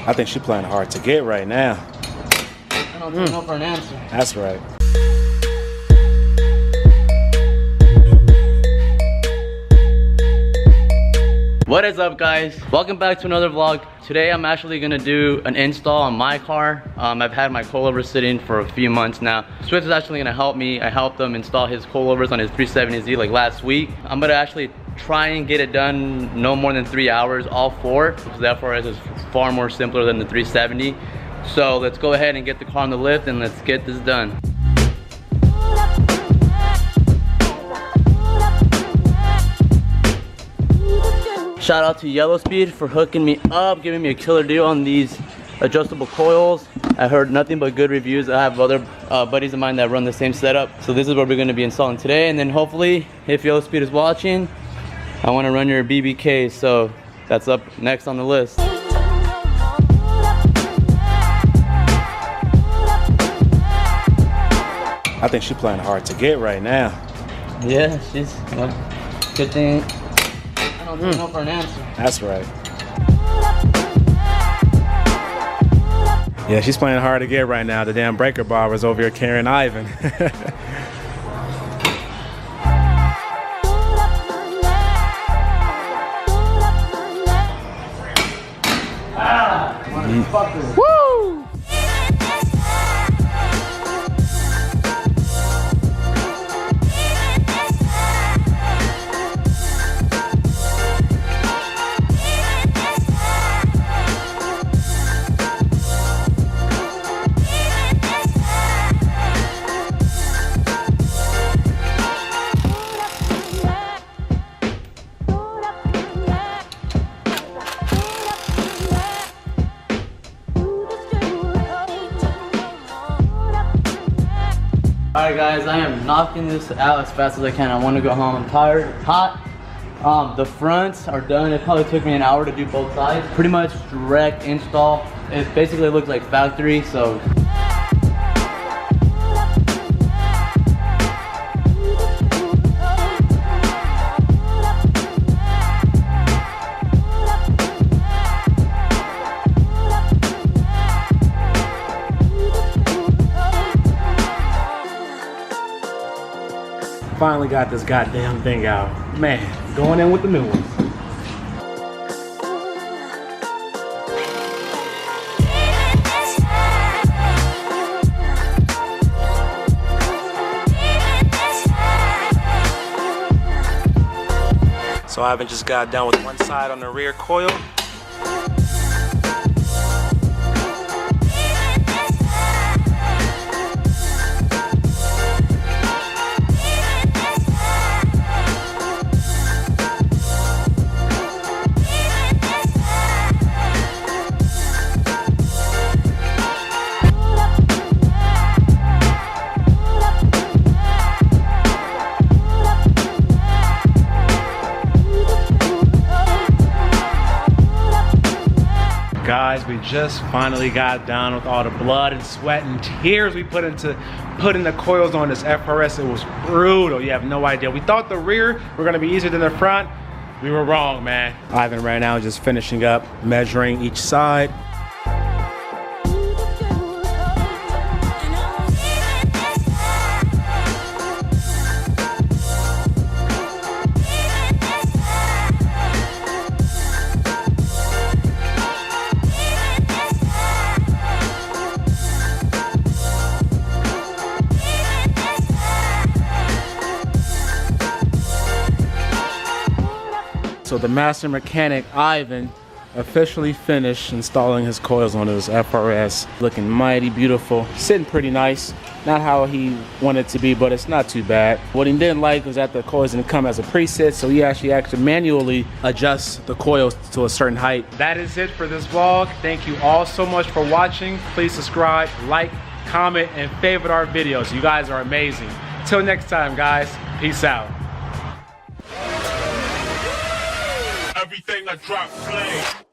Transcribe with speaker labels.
Speaker 1: I think she's playing hard to get right now.
Speaker 2: I don't take no for an answer.
Speaker 1: That's right.
Speaker 2: What is up, guys? Welcome back to another vlog. Today I'm actually gonna do an install on my car. I've had my coilover sitting for a few months now. Swift is actually gonna help me. I helped him install his coilovers on his 370Z like last week. I'm gonna actually try and get it done no more than 3 hours, all four. Because the FRS is far more simpler than the 370. So let's go ahead and get the car on the lift and let's get this done. Shout out to Yellow Speed for hooking me up, giving me a killer deal on these adjustable coils. I heard nothing but good reviews. I have other buddies of mine that run the same setup. So this is what we're gonna be installing today. And then hopefully, if Yellow Speed is watching, I wanna run your BBK. So that's up next on the list.
Speaker 1: I think she's playing hard to get right now.
Speaker 2: Yeah, she's good thing. I don't take no for an answer.
Speaker 1: That's right. Yeah, she's playing hard to get right now. The damn breaker bar was over here carrying Ivan.
Speaker 2: Motherfucker.
Speaker 1: Woo!
Speaker 2: Alright guys, I am knocking this out as fast as I can. I want to go home. I'm tired, hot. The fronts are done. It probably took me an hour to do both sides. Pretty much direct install. It basically looks like factory, so.
Speaker 1: Finally got this goddamn thing out. Man, going in with the new ones. So Ivan just got done with one side on the rear coil. Guys, we just finally got done with all the blood and sweat and tears we put into putting the coils on this FRS. It was brutal. You have no idea. We thought the rear were gonna be easier than the front. We were wrong, man. Ivan right now is just finishing up, measuring each side. So the master mechanic, Ivan, officially finished installing his coils on his FRS. Looking mighty beautiful, sitting pretty nice. Not how he wanted it to be, but it's not too bad. What he didn't like was that the coils didn't come as a preset, so he actually manually adjusts the coils to a certain height. That is it for this vlog. Thank you all so much for watching. Please subscribe, like, comment, and favorite our videos. You guys are amazing. Till next time, guys. Peace out.
Speaker 3: Everything I drop, play.